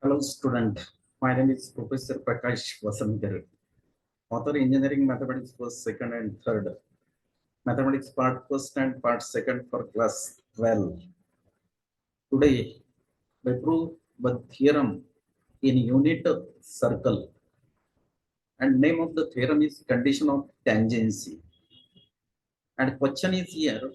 Hello, student. My name is Professor Prakash Vasankar, author Engineering Mathematics first, second, and third. Mathematics part first and part second for class 12. Today, we prove the theorem in unit circle, and name of the theorem is condition of tangency. And question is here: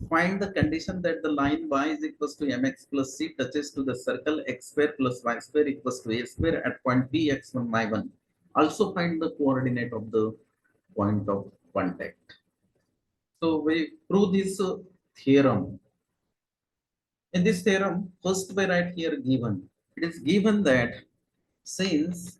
find the condition that the line y is equals to mx plus c touches to the circle x square plus y square equals to a square at point p x1 y1. Also find the coordinate of the point of contact. So we prove this theorem. In this theorem, first we write here given. It is given that since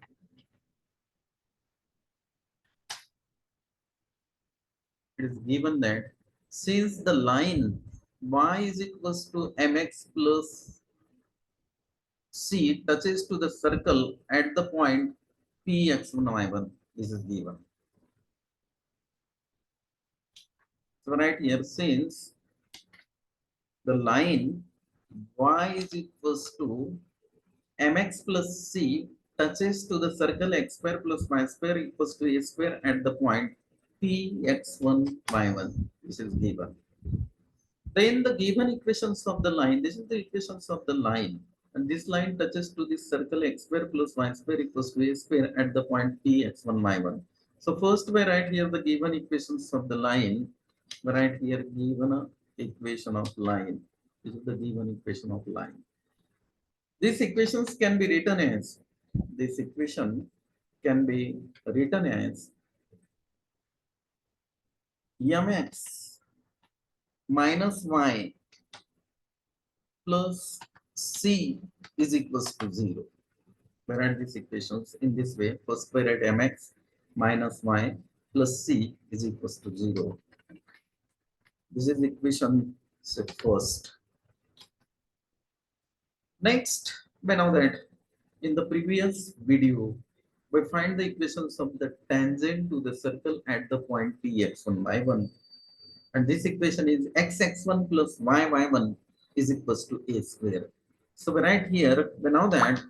it is given that since the line y is equals to mx plus C touches to the circle at the point Px1, y1. This is given. So right here, since the line y is equals to mx plus c touches to the circle x square plus y square equals to a square at the point Px1, y1. This is given. Then the given equations of the line, this is the equations of the line. And this line touches to this circle x square plus y square equals to a square at the point P x1 y1. So first we write here the given equations of the line. We write here given equation of line. This is the given equation of line. These equations can be written as, this equation can be written as mx minus y plus c is equals to 0. We write these equations in this way. First we write mx minus y plus c is equals to 0. This is equation first. Next, we know that in the previous video, we find the equations of the tangent to the circle at the point Px1, y1. And this equation is xx1 plus yy1 is equals to a square. So we write here, we know that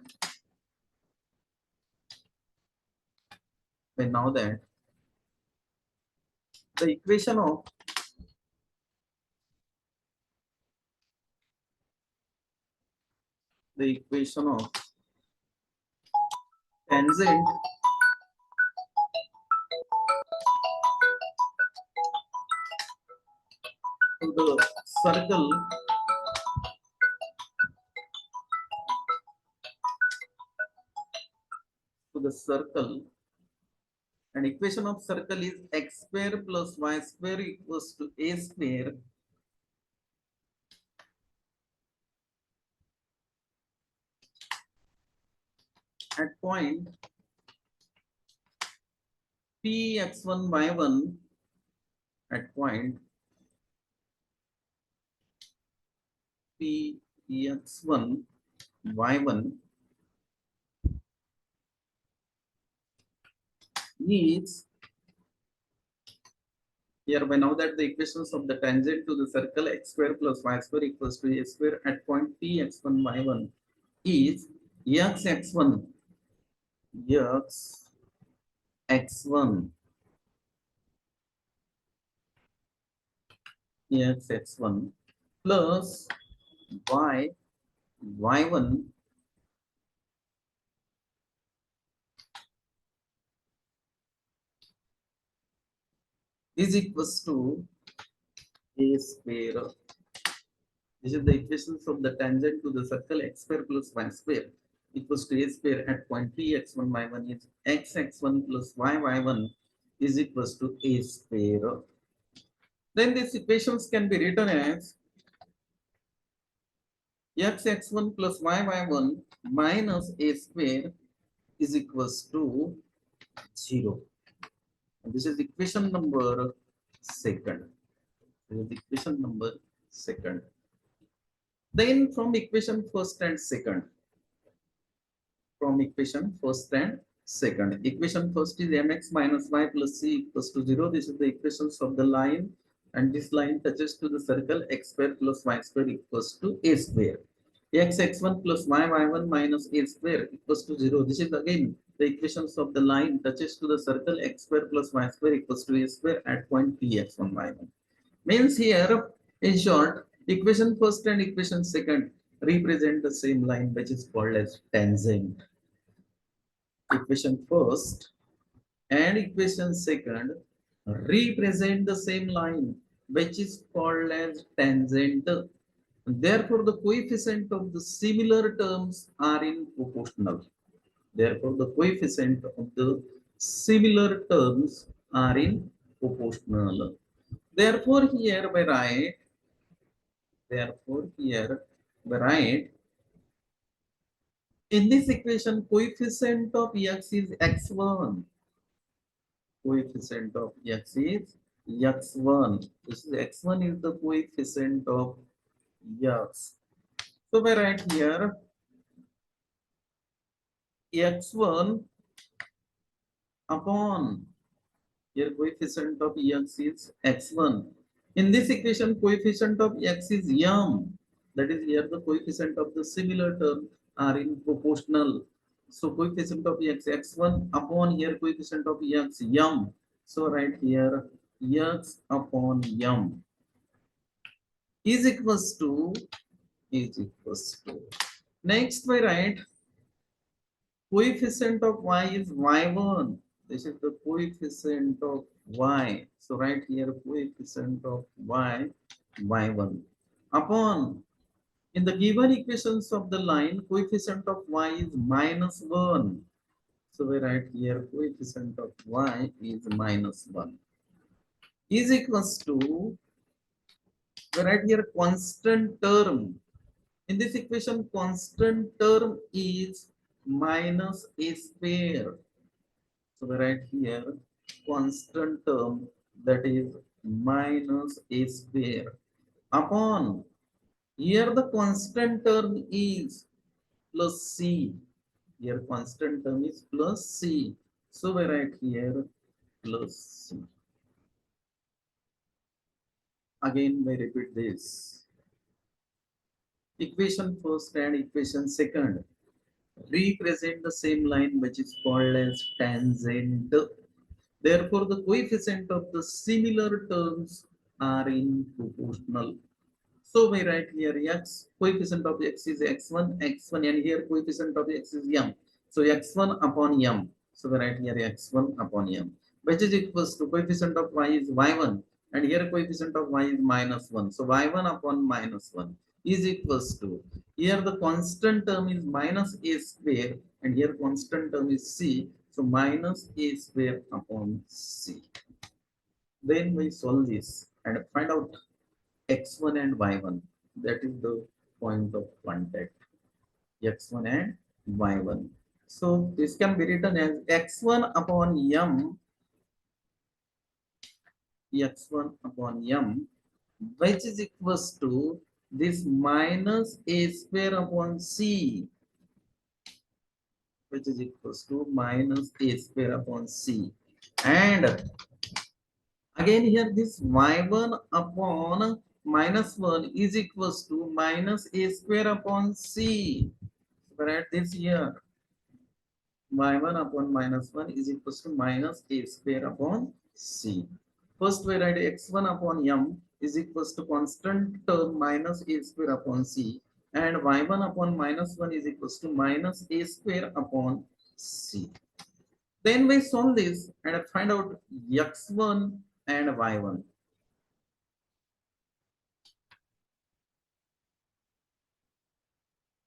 the equation of tangent to the circle and equation of circle is x square plus y square equals to a square at point Px1 y1 at point Px1 y1 is here. We know that the equations of the tangent to the circle x square plus y square equals to a square at point Px1 y1 is x1 x1 x1 plus y1 is equals to a square. This is the equations of the tangent to the circle x square plus y square equals to a square at point Px1 y1 is xx1 plus y1 is equals to a square. Then these equations can be written as xx1 plus y1 minus a square is equals to 0. And this is equation number second. This is equation number second. Then from equation first and second. Equation first is mx minus y plus c equals to 0. This is the equations of the line, and this line touches to the circle x square plus y square equals to a square. x1 plus y1 minus a square equals to 0. This is again the equations of the line touches to the circle x square plus y square equals to a square at point p x1 y1. Means here, in short, equation first and equation second represent the same line which is called as tangent. Equation first and equation second represent the same line which is called as tangent. Therefore, the coefficient of the similar terms are in proportional. Therefore, the coefficient of the similar terms are in proportional. Therefore, here we write, in this equation, coefficient of x is x1. Coefficient of x is x1. This is x1 is the coefficient of x. So we write here x1 upon, here coefficient of x is x1. In this equation, coefficient of x is m. That is here the coefficient of the similar term are in proportional. So coefficient of x x1 upon here coefficient of x m. So right here x upon m is equals to Next we write coefficient of y is y1. This is the coefficient of y. So right here coefficient of y y1 upon, in the given equations of the line, coefficient of y is minus 1. So we write here coefficient of y is minus 1 is equals to, we write here constant term. In this equation, constant term is minus a square. So we write here constant term, that is minus a square upon, here the constant term is plus c. Here constant term is plus c. So we write here plus c. Again we repeat this. Equation first and equation second represent the same line which is called as tangent. Therefore, the coefficient of the similar terms are in proportional. So we write here x, coefficient of x is x1, and here coefficient of x is m. So x1 upon m. So we write here x1 upon m, which is equals to coefficient of y is y1, and here coefficient of y is minus 1. So y1 upon minus 1 is equals to, here the constant term is minus a square, and here constant term is c. So minus a square upon c. Then we solve this and find out x1 and y1. That is the point of contact, x1 and y1. So this can be written as x1 upon m, which is equals to this minus a square upon c, which is equals to minus a square upon c. And again here this y1 upon minus 1 is equals to minus a square upon c. Write this here. Y1 upon minus 1 is equals to minus a square upon c. First we write x1 upon m is equals to constant term minus a square upon c, and y1 upon minus 1 is equals to minus a square upon c. Then we solve this and find out x1 and y1.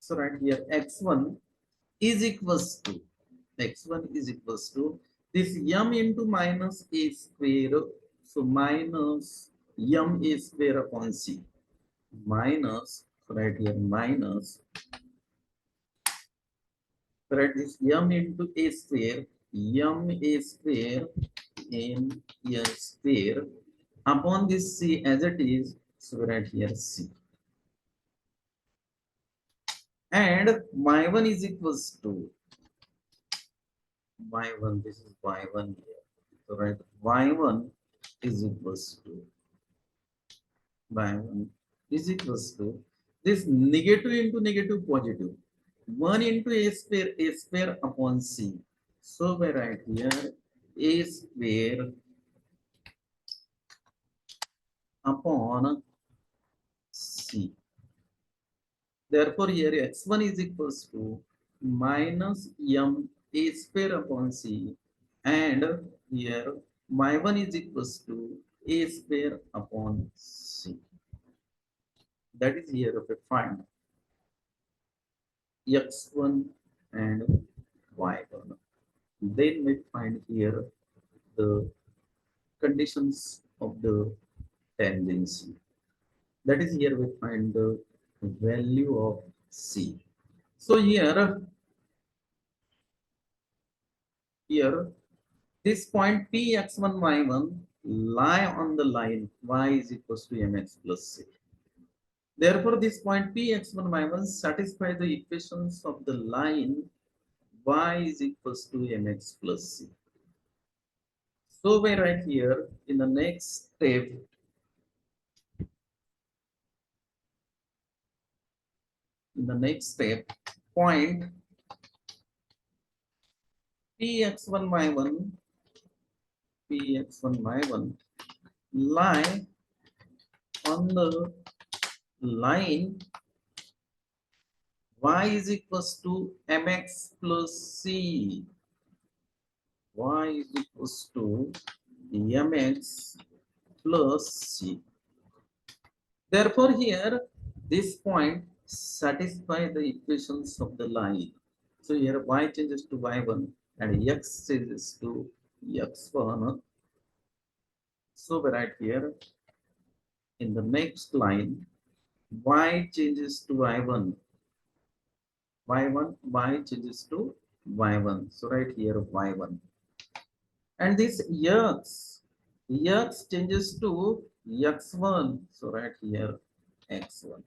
So right here x1 is equals to this m into minus a square. So minus m a square upon c, minus, right here minus, right, this m into a square, m a square upon this c as it is. So right here c, and y1 is equals to y1, this is y1 here. So right, y1 is equals to y1 is equals to This negative into negative positive. 1 into a square upon c. So we write here a square upon c. Therefore, here x1 is equals to minus m a square upon c, and here y1 is equals to a square upon c. That is here we find x1 and y1. Then we find here the conditions of the tangency. That is here we find the value of c. So here this point P x1 y1 lie on the line y is equals to mx plus c. Therefore, this point P x1 y1 satisfy the equations of the line y is equals to mx plus c. So we write here in the next step, point Px1 y1 lie on the line y is equals to mx plus c. Y is equals to mx plus c. Therefore, here this point satisfy the equations of the line. So here y changes to y1 and x changes to x1. So we write here in the next line y changes to y1, y changes to y1. So right here y1. And this x changes to x1. So right here x1.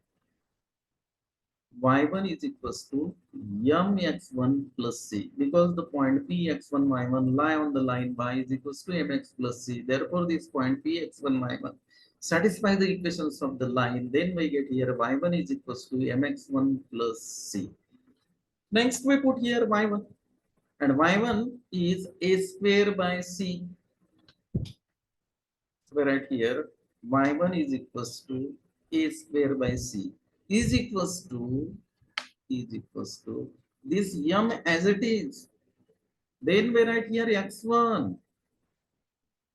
Y1 is equals to mx1 plus c, because the point px1 y1 lie on the line y is equals to mx plus c. Therefore, this point px1 y1 satisfy the equations of the line. Then we get here y1 is equals to mx1 plus c. Next, we put here y1, and y1 is a square by c. So right here y1 is equals to a square by c is equals to this m as it is. Then we write here x1,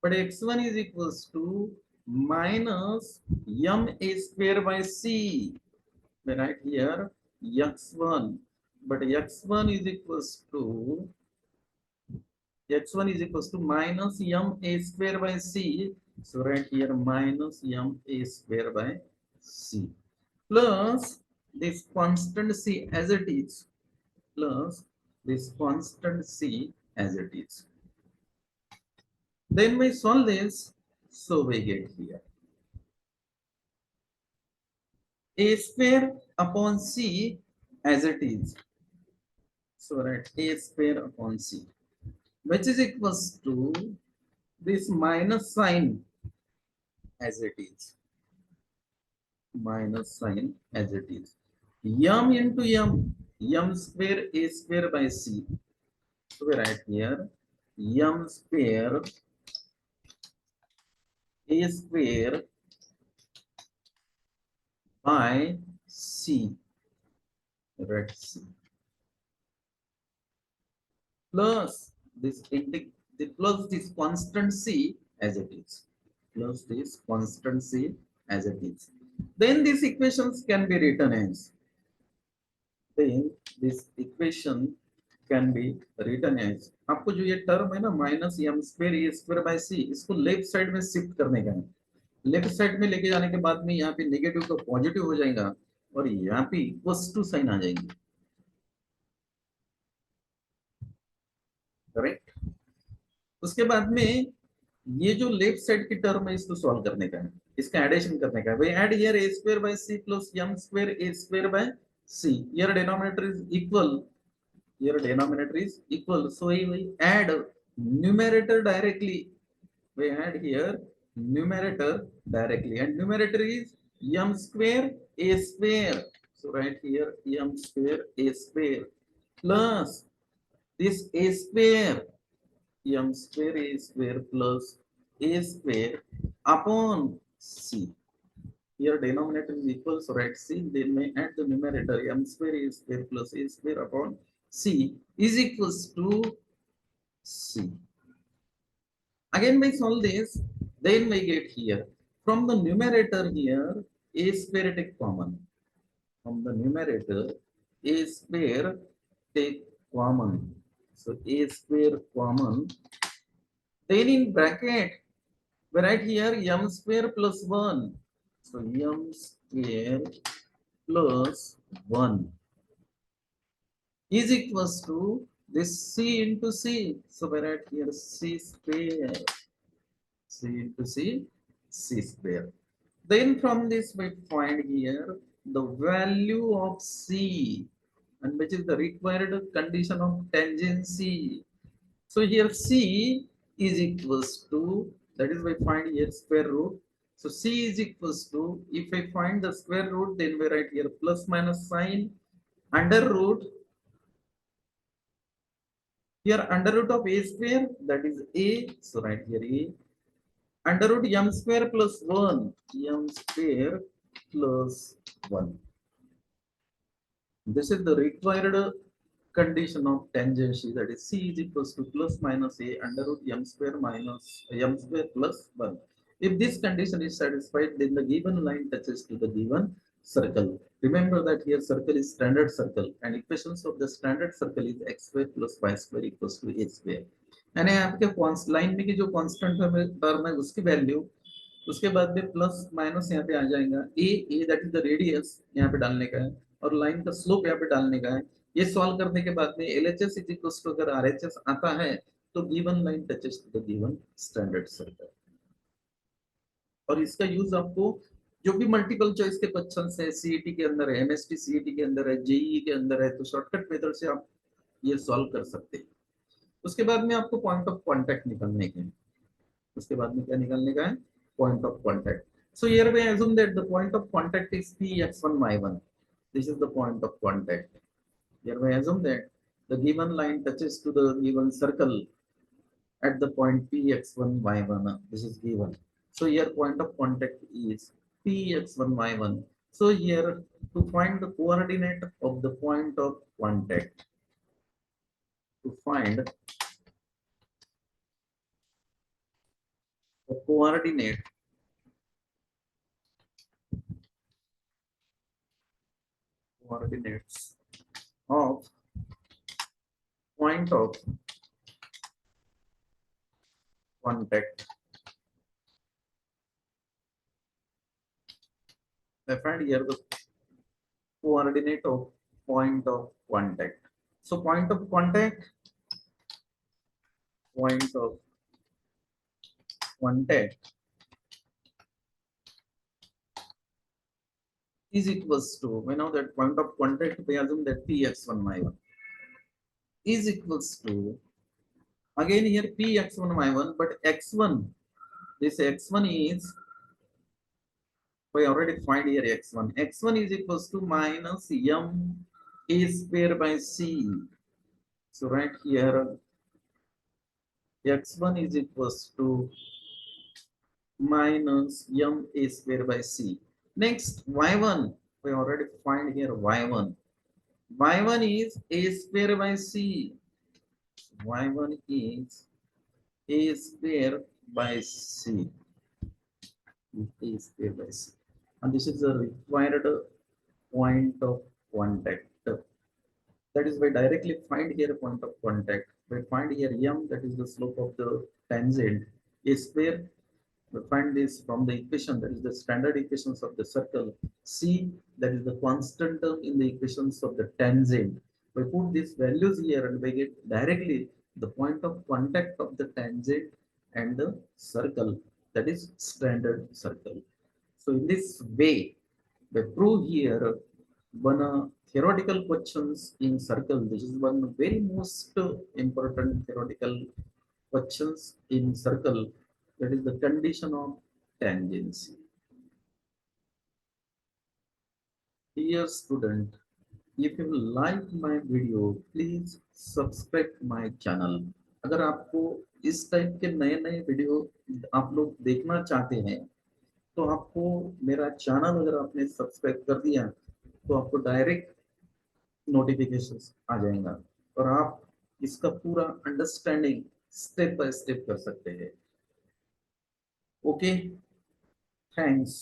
but x1 is equals to minus m a square by c. We write here x1, but x1 is equals to minus m a square by c. So right here minus m a square by c plus this constant c as it is, plus this constant c as it is. Then we solve this, so we get here a square upon c as it is. So right, a square upon c, which is equals to this minus sign as it is, minus sign as it is. M into m square a square by c. So we write here m square a square by c, right, c, plus this plus this constant c as it is, plus this constant c as it is. Then these equations can be written as, आपको जो ये term है ना minus M square A square by C, इसको left side में shift करने का है. लेफ्ट साइड में लेके जाने के बाद में यहाँ पे नेगेटिव का पॉजिटिव हो जाएगा और यहाँ पे इक्वल्स टू साइन आ जाएंगे. करेक्ट. उसके बाद में ये जो लेफ्ट साइड की टर्म है इसको सॉल्व करने का है, इसका एडिशन करने का है. We add here a square by c plus m square a square by c. Here denominator is equal, so we add numerator directly. We add here numerator directly, and numerator is m square a square. So right here m square a square plus this a square m square a square plus a square upon c. Here denominator is equal, so right c, then may add the numerator m square a square plus a square upon c is equals to c. Again by solve this, then we get here from the numerator here a square take common. From the numerator a square take common. So a square common. Then in bracket we write here m square plus 1. So m square plus 1 is equals to this c into c. So we write here c square. C into c square. Then from this we find here the value of c, and which is the required condition of tangency. So here c is equals to, that is we find here square root. So c is equals to, if I find the square root, then we write here plus minus sign under root. Here under root of a square, that is a. So right here a under root m square plus 1, m square plus 1. This is the required condition of tangency, that is c is equals to plus minus a under root m square minus m square plus 1. If this condition is satisfied, then the given line touches to the given circle. Remember that here circle is standard circle, and equations of the standard circle is x square plus y square equals to a square. यानी आपके line में की जो constant term है उसकी value, उसके बाद में प्लस माइनस यहाँ पे आ जाएगा ए दैट इज द रेडियस यहाँ पे डालने का है, और लाइन का स्लोप यहाँ पे डालने का है। ये सॉल्व करने के बाद में एलएचएस इज इक्वल टू, अगर आरएचएस आता है तो given line touches to the given standard circle. और इसका यूज आपको जो भी मल्टीपल चॉइस के क्वेश्चन है सीईटी के अंदर है, एमएसटी सीईटी के अंदर है, जेईई के अंदर है, तो शॉर्टकट मेथड से आप ये सॉल्व कर सकते हैं। उसके बाद में आपको पॉइंट ऑफ कांटेक्ट निकालने के हैं। उसके बाद में क्या निकालने का है? Point of contact. So here we assume that the point of contact is Px1 y1. This is the point of contact. Here we assume that the given line touches to the given circle at the point Px1 y1. This is given. So here point of contact is Px1 y1. So here to find the coordinate of the point of contact, to find the coordinates of point of contact. I find here the coordinate of point of contact. So point of contact is equals to, we know that point of contact, we assume that Px1 y1 is equals to, again here Px1 y1, but x1, this x1 is, we already find here x1. x1 is equals to minus m a square by c. So right here x1 is equals to minus m a square by c. Next y1, we already find here y1. y1 is a square by c. y1 is a square by c. A square by c. And this is the required point of contact. That is, by directly find here a point of contact. We find here m, that is the slope of the tangent, a square. We find this from the equation, that is the standard equations of the circle. C, that is the constant term in the equations of the tangent. We put these values here and we get directly the point of contact of the tangent and the circle, that is standard circle. So in this way, we prove here one theoretical questions in circle. This is one very most important theoretical questions in circle, that is the condition of tangency. Dear student, if you like my video, please subscribe my channel. अगर आपको इस type के नए नए video आप लोग देखना चाहते हैं तो आपको मेरा चैनल अगर आपने सब्सक्राइब कर दिया तो आपको डायरेक्ट नोटिफिकेशंस आ जाएगा और आप इसका पूरा अंडरस्टैंडिंग स्टेप बाय स्टेप कर सकते हैं. Okay, thanks.